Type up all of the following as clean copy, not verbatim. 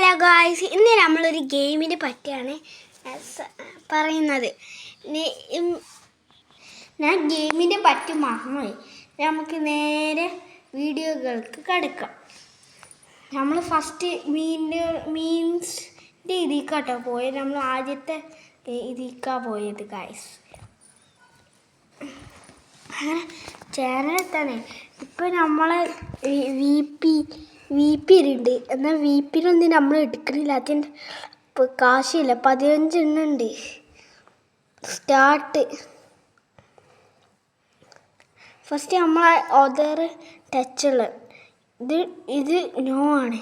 Hello guys, ഇന്ന് നമ്മളൊരു ഗെയിമിനെ പറ്റിയാണ് പറയുന്നത്. ഞാൻ ഗെയിമിനെ പറ്റി മറന്നുപോയി. നമുക്ക് നേരെ വീഡിയോകൾക്ക് കടക്കാം. നമ്മൾ ഫസ്റ്റ് മീൻസിൻ്റെ ഇതിക്കാട്ടോ പോയത്. നമ്മൾ ആദ്യത്തെ ഇതിക്കാ പോയത് ഗായ്സ്. അങ്ങനെ ചാനൽ തന്നെ ഇപ്പം നമ്മളെ വി പി ഉണ്ട്. എന്നാൽ വി പിയിലൊന്നും നമ്മൾ എടുക്കണില്ല. അതിൻ്റെ ഇപ്പോൾ കാശില്ല. 15 എണ്ണം ഉണ്ട്. സ്റ്റാർട്ട്. ഫസ്റ്റ് നമ്മളെ ഒതർ ടച്ചുള്ള ഇത് നോ ആണ്.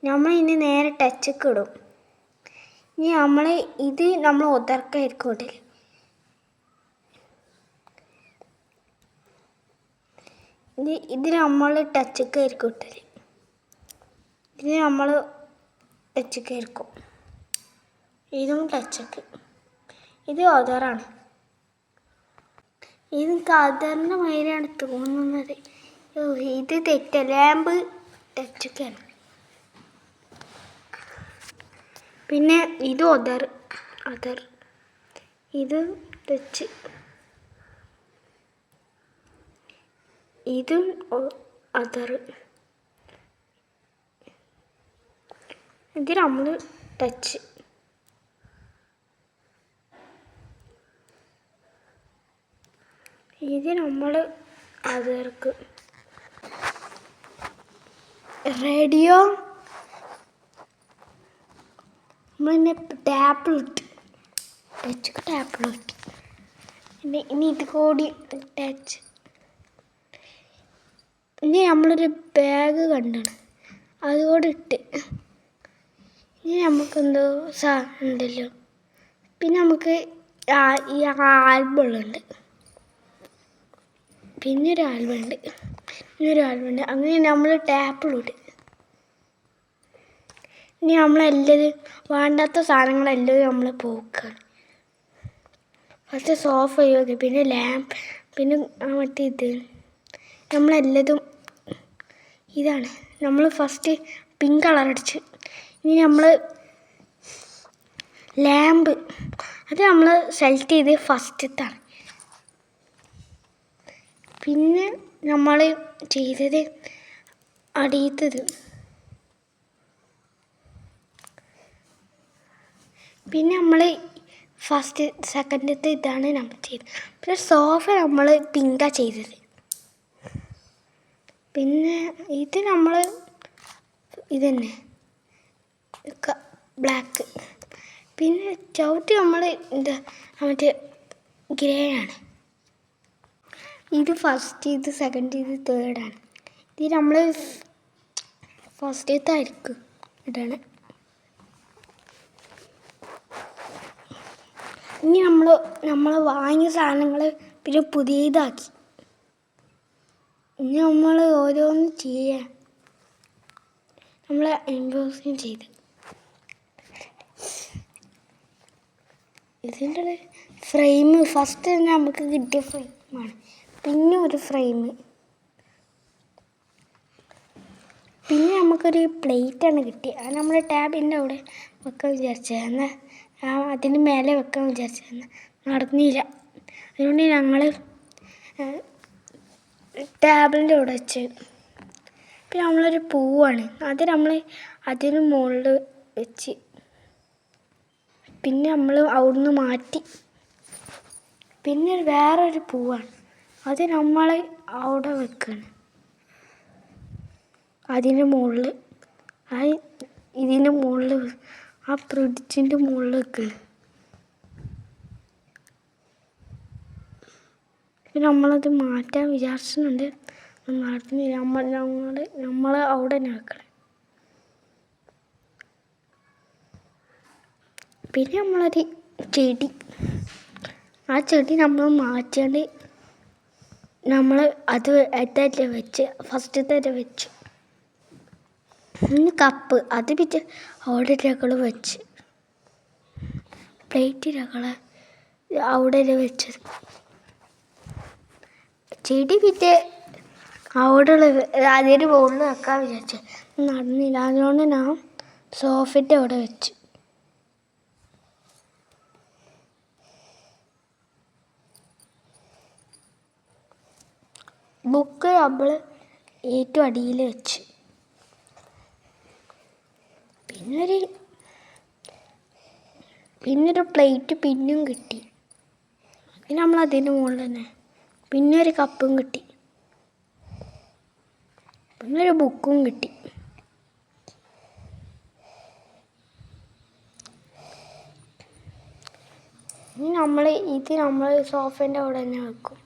നമ്മൾ ഇനി നേരെ ടച്ചൊക്കെ ഇടും. ഇനി നമ്മൾ ഒതർക്കായിരിക്കും ഇടല്. ഇത് നമ്മൾ ടച്ചൊക്കെ ആയിരിക്കും ഇട്ടല്. ഇത് നമ്മൾ ടച്ചൊക്കെ ആയിരിക്കും. ഇതും ടച്ചൊക്കെ. ഇത് ഒതറാണ്. ഇത് കതറിൻ്റെ മാതിരിയാണ് തോന്നുന്നത്. ഇത് തെറ്റ. ലാമ്പ് ടച്ചൊക്കെയാണ്. പിന്നെ ഇത് ഒതർ. ഇത് ടച്ച്. ഇതും അതർ. ഇത് നമ്മൾ ടച്ച്. ഇത് നമ്മൾ അതർക്ക്. റേഡിയോ നമ്മളെ ടാപ്പിലിട്ട് ടച്ചൊക്കെ ടാപ്പിലിട്ട്. ഇനി ഇത് കൂടി ടച്ച്. ഇനി നമ്മളൊരു ബാഗ് കണ്ടാണ്, അതുകൂടെ ഇട്ട്. ഇനി നമുക്കെന്തോ സാധനം ഉണ്ടല്ലോ. പിന്നെ നമുക്ക് ഈ ആൽബമുണ്ട്. പിന്നെ ഒരു ആൽബമുണ്ട്. അങ്ങനെ നമ്മൾ ടാപ്പിലൂടെ. ഇനി നമ്മളെല്ലാവരും വേണ്ടാത്ത സാധനങ്ങളെല്ലാവരും നമ്മൾ പോക്കാണ്. ഫസ്റ്റ് സോഫ ഒഴിവാക്കി. പിന്നെ ലാമ്പ്. പിന്നെ മറ്റേ ഇത് നമ്മളെല്ലതും ഇതാണ്. നമ്മൾ ഫസ്റ്റ് പിങ്ക് കളർ അടിച്ച്. ഇനി നമ്മൾ ലാമ്പ് അത് നമ്മൾ സെലക്ട് ചെയ്ത് ഫസ്റ്റത്താണ്. പിന്നെ നമ്മൾ ചെയ്തത് അടിയത്തത്. പിന്നെ നമ്മൾ ഫസ്റ്റ് സെക്കൻഡത്തെ ഇതാണ് നമ്മൾ ചെയ്തത്. പിന്നെ സോഫ നമ്മൾ പിങ്കാണ് ചെയ്തത്. പിന്നെ ഇത് നമ്മൾ ഇതന്നെ ബ്ലാക്ക്. പിന്നെ ചവിട്ടി നമ്മൾ മറ്റേ ഗ്രേ ആണ്. ഇത് ഫസ്റ്റ്, ഇത് സെക്കൻഡ്, ഇത് തേർഡാണ്. ഇത് നമ്മൾ ഫസ്റ്റത്തായിരിക്കും ഇതാണ്. ഇനി നമ്മൾ വാങ്ങിയ സാധനങ്ങൾ പിന്നെ പുതിയതാക്കി. ഇനി നമ്മൾ ഓരോന്ന് ചെയ്യാൻ നമ്മൾ എംബോസിങ് ചെയ്ത്. ഇതിൻ്റെ ഫ്രെയിം ഫസ്റ്റ് തന്നെ നമുക്ക് കിട്ടിയ ഫ്രെയിമാണ്. പിന്നെ ഒരു ഫ്രെയിം. പിന്നെ നമുക്കൊരു പ്ലേറ്റാണ് കിട്ടിയത്. അത് നമ്മൾ ടാബിൻ്റെ അവിടെ വെക്കാൻ വിചാരിച്ചത്. എന്നാൽ അതിന് മേലെ വെക്കാൻ വിചാരിച്ചത് നടന്നില്ല. അതുകൊണ്ട് ഞങ്ങൾ ടേബിളിൻ്റെ അവിടെ വെച്ച്. പിന്നെ നമ്മളൊരു പൂവാണ്, അത് നമ്മൾ അതിന് മുകളിൽ വെച്ച്. പിന്നെ നമ്മൾ അവിടുന്ന് മാറ്റി. പിന്നെ വേറൊരു പൂവാണ്, അത് നമ്മൾ അവിടെ വെക്കുകയാണ്. അതിന് മുകളിൽ ഇതിൻ്റെ മുകളിൽ ആ ഫ്രിഡ്ജിൻ്റെ മുകളിൽ വെക്കുകയാണ്. പിന്നെ നമ്മളത് മാറ്റാൻ വിചാരിച്ചിട്ടുണ്ട്. നടത്തുന്നില്ല. നമ്മൾ അവിടെ തന്നെ വെക്കണം. പിന്നെ നമ്മളൊരു ചെടി, ആ ചെടി നമ്മൾ മാറ്റാണ്ട് നമ്മൾ അത് തന്നെ വെച്ച്. ഫസ്റ്റ് തന്നെ വെച്ചു. പിന്നെ കപ്പ്, അത് പിന്നെ അവിടെ രകൾ വെച്ച്. പ്ലേറ്റ് രകൾ അവിടെ വെച്ചത്. ചെടി പിന്നെ അവിടെ അതിന് മുകളിൽ വെക്കാൻ വിചാരിച്ചു. നടന്നില്ല. അതുകൊണ്ട് ഞാൻ സോഫയുടെ അവിടെ വെച്ച്. ബുക്ക് നമ്മൾ ഏറ്റവും അടിയിൽ വെച്ച്. പിന്നൊരു പ്ലേറ്റ് പിന്നും കിട്ടി. പിന്നെ നമ്മൾ അതിൻ്റെ മുകളിൽ തന്നെ പിന്നെ ഒരു കപ്പും കിട്ടി. പിന്നെ ഒരു ബുക്കും കിട്ടി. ഇനി നമ്മൾ സോഫേൻ്റെ അവിടെ തന്നെ വെക്കും.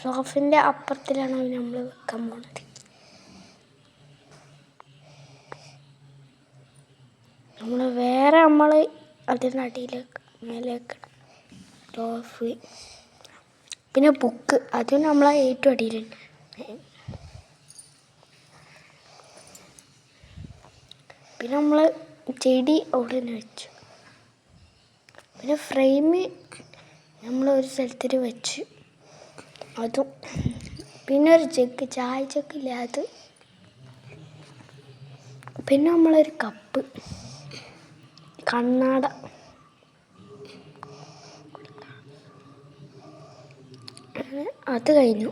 സോഫിൻ്റെ അപ്പുറത്തിലാണ് നമ്മൾ വെക്കാൻ പോകുന്നത്. നമ്മൾ അതിൻ്റെ അടിയിലേക്ക് മേലെ വെക്കണം. സോഫ് പിന്നെ ബുക്ക് അതും നമ്മളെ ഏറ്റവും അടിയിലുണ്ട്. പിന്നെ നമ്മൾ ചെടി അവിടെ തന്നെ വെച്ചു. പിന്നെ ഫ്രെയിം നമ്മൾ ഒരു സ്ഥലത്തിൽ വെച്ച്. അതും പിന്നെ ഒരു ജഗ്, ചായ ജഗ്ഗില്ലേ അത്. പിന്നെ നമ്മളൊരു കപ്പ്, കണ്ണാട, അത് കഴിഞ്ഞു.